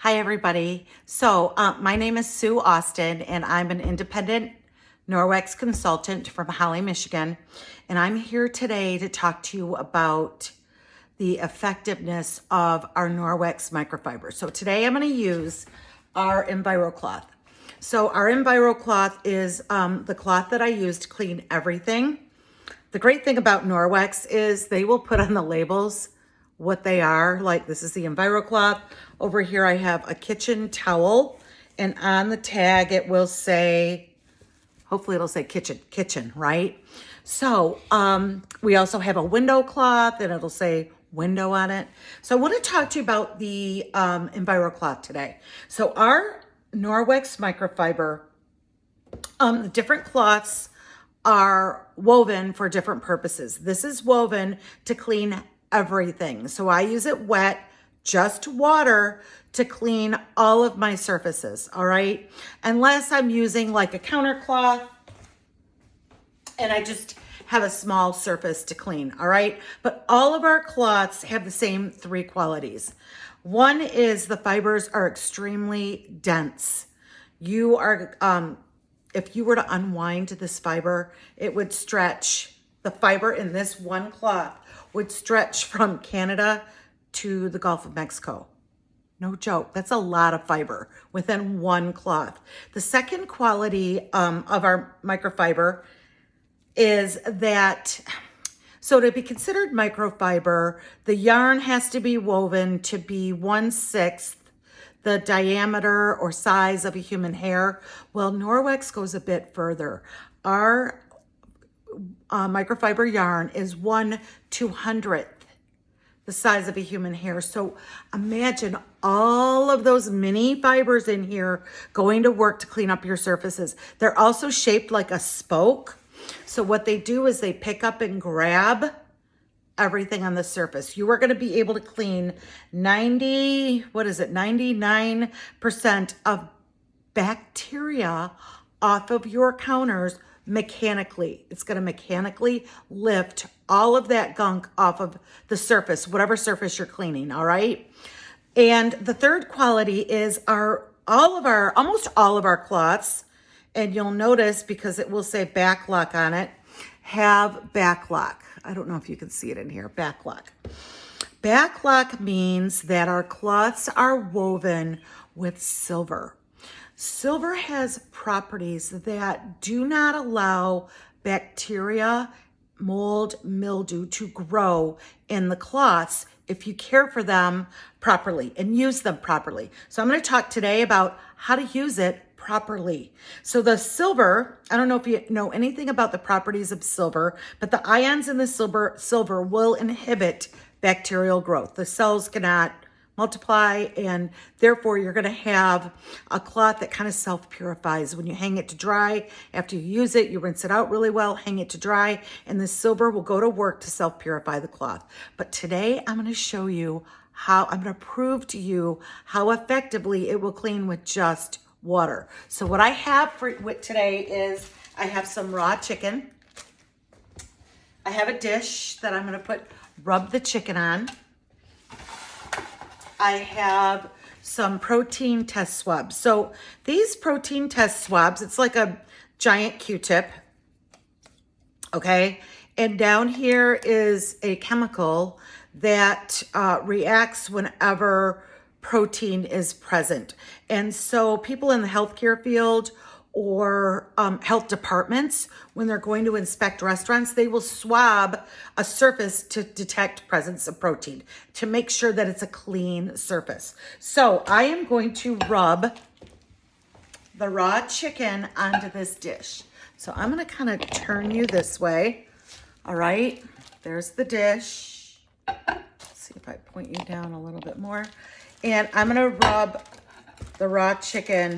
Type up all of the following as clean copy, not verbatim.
Hi, everybody. So, my name is Sue Austin, and I'm an independent Norwex consultant from Holly, Michigan. And I'm here today to talk to you about the effectiveness of our Norwex microfiber. So, today I'm going to use our EnviroCloth. So, our EnviroCloth is the cloth that I use to clean everything. The great thing about Norwex is they will put on the labels what they are. Like, this is the EnviroCloth. Over here I have a kitchen towel, and on the tag it will say, hopefully it'll say kitchen, right? So we also have a window cloth, and it'll say window on it. So I want to talk to you about the EnviroCloth today. So our Norwex microfiber, the different cloths are woven for different purposes. This is woven to clean everything. So I use it wet, just water, to clean all of my surfaces, all right? Unless I'm using like a counter cloth and I just have a small surface to clean, all right? But all of our cloths have the same three qualities. One is the fibers are extremely dense. You are, if you were to unwind this fiber, it would stretch. The fiber in this one cloth would stretch from Canada to the Gulf of Mexico. No joke. That's a lot of fiber within one cloth. The second quality of our microfiber is that, so to be considered microfiber, the yarn has to be woven to be 1/6 the diameter or size of a human hair. Well, Norwex goes a bit further. Our microfiber yarn is 1/200th the size of a human hair. So imagine all of those mini fibers in here going to work to clean up your surfaces. They're also shaped like a spoke. So what they do is they pick up and grab everything on the surface. You are going to be able to clean 99% of bacteria off of your counters mechanically. It's going to mechanically lift all of that gunk off of the surface, whatever surface you're cleaning, all right? And the third quality is almost all of our cloths, and you'll notice because it will say backlock on it, have backlock. I don't know if you can see it in here, backlock. Backlock means that our cloths are woven with silver. Silver has properties that do not allow bacteria, mold, mildew to grow in the cloths if you care for them properly and use them properly. So I'm going to talk today about how to use it properly. So the silver, I don't know if you know anything about the properties of silver, but the ions in the silver will inhibit bacterial growth. The cells cannot multiply, and therefore you're going to have a cloth that kind of self-purifies. When you hang it to dry, after you use it, you rinse it out really well, hang it to dry, and the silver will go to work to self-purify the cloth. But today I'm going to show you how, I'm going to prove to you how effectively it will clean with just water. So what I have for today is I have some raw chicken. I have a dish that I'm going to rub the chicken on. I have some protein test swabs. So these protein test swabs, it's like a giant Q-tip, okay? And down here is a chemical that reacts whenever protein is present. And so people in the healthcare field or health departments, when they're going to inspect restaurants, they will swab a surface to detect presence of protein to make sure that it's a clean surface. So I am going to rub the raw chicken onto this dish. So I'm going to kind of turn you this way. All right, there's the dish. Let's see if I point you down a little bit more. And I'm going to rub the raw chicken,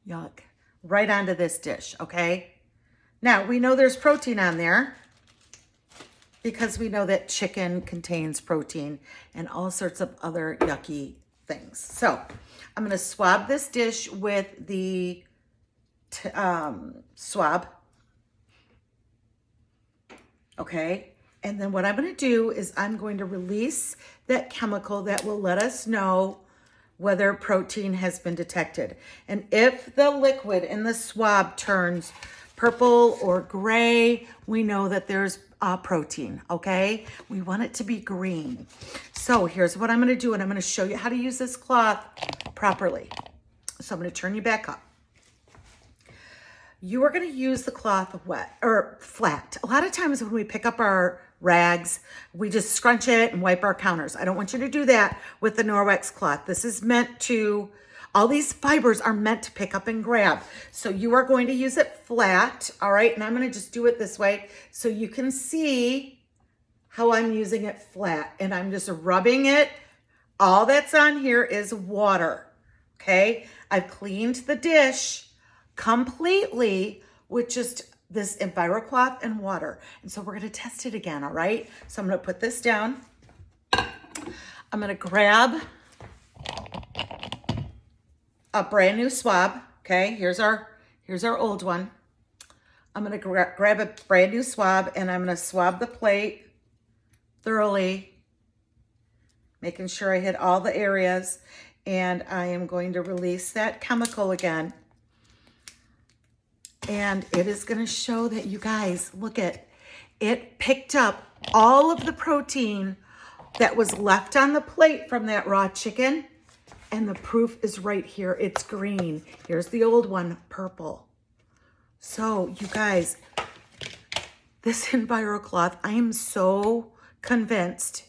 yuck, right onto this dish, okay? Now, we know there's protein on there because we know that chicken contains protein and all sorts of other yucky things. So I'm going to swab this dish with the swab, okay? And then what I'm going to do is I'm going to release that chemical that will let us know whether protein has been detected. And if the liquid in the swab turns purple or gray, we know that there's protein, okay? We want it to be green. So here's what I'm going to do, and I'm going to show you how to use this cloth properly. So I'm going to turn you back up. You are going to use the cloth wet or flat. A lot of times when we pick up our rags, we just scrunch it and wipe our counters. I don't want you to do that with the Norwex cloth. This is meant to, all these fibers are meant to pick up and grab. So you are going to use it flat, all right? And I'm going to just do it this way so you can see how I'm using it flat. And I'm just rubbing it. All that's on here is water, okay? I've cleaned the dish completely with just this EnviroCloth and water. And so we're going to test it again, all right? So I'm going to put this down. I'm going to grab a brand new swab, okay? Here's our old one. I'm going to grab a brand new swab, and I'm going to swab the plate thoroughly, making sure I hit all the areas, and I am going to release that chemical again. And it is going to show that, you guys, look at it, picked up all of the protein that was left on the plate from that raw chicken. And the proof is right here. It's green. Here's the old one, purple. So you guys, this EnviroCloth, I am so convinced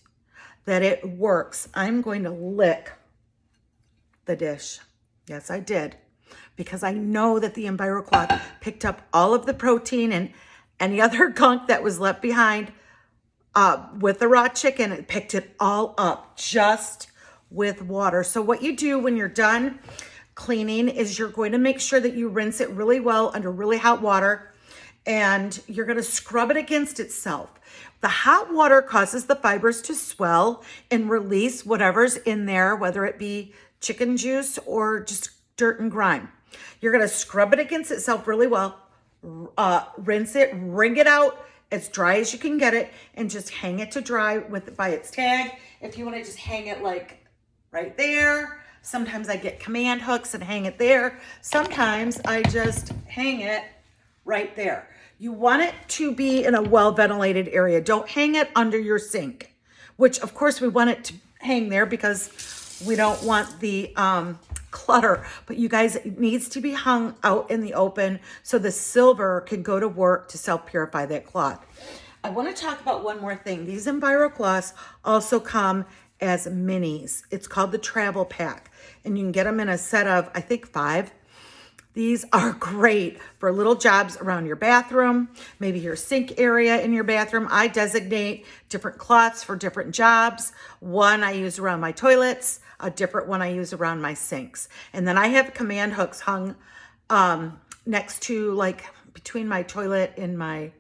that it works. I'm going to lick the dish. Yes, I did. Because I know that the EnviroCloth picked up all of the protein and any other gunk that was left behind with the raw chicken. It picked it all up just with water. So what you do when you're done cleaning is you're going to make sure that you rinse it really well under really hot water, and you're going to scrub it against itself. The hot water causes the fibers to swell and release whatever's in there, whether it be chicken juice or just dirt and grime. You're going to scrub it against itself really well, rinse it, wring it out as dry as you can get it, and just hang it to dry by its tag. If you want to just hang it like right there. Sometimes I get command hooks and hang it there. Sometimes I just hang it right there. You want it to be in a well-ventilated area. Don't hang it under your sink, which of course we want it to hang there because we don't want the clutter. But you guys, it needs to be hung out in the open so the silver can go to work to self-purify that cloth. I want to talk about one more thing. These EnviroCloths also come as minis. It's called the travel pack, and you can get them in a set of, I think, 5. These are great for little jobs around your bathroom, maybe your sink area in your bathroom. I designate different cloths for different jobs. One I use around my toilets, a different one I use around my sinks. And then I have command hooks hung next to, like, between my toilet and my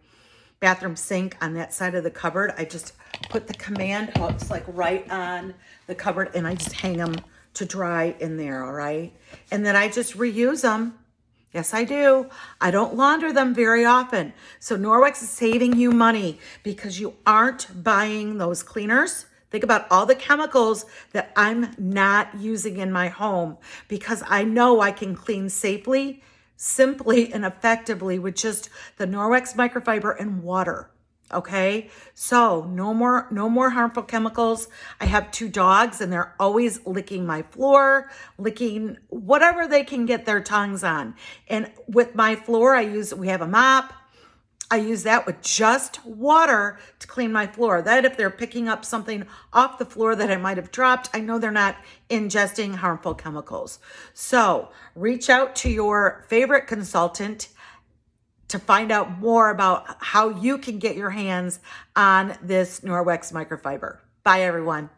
bathroom sink on that side of the cupboard. I just put the command hooks like right on the cupboard, and I just hang them to dry in there, all right? And then I just reuse them. Yes, I do. I don't launder them very often. So Norwex is saving you money because you aren't buying those cleaners. Think about all the chemicals that I'm not using in my home because I know I can clean safely, simply, and effectively with just the Norwex microfiber and water. Okay, so no more harmful chemicals. I have 2 dogs, and they're always licking my floor, licking whatever they can get their tongues on. And with my floor, we have a mop. I use that with just water to clean my floor. That if they're picking up something off the floor that I might have dropped, I know they're not ingesting harmful chemicals. So reach out to your favorite consultant to find out more about how you can get your hands on this Norwex microfiber. Bye, everyone.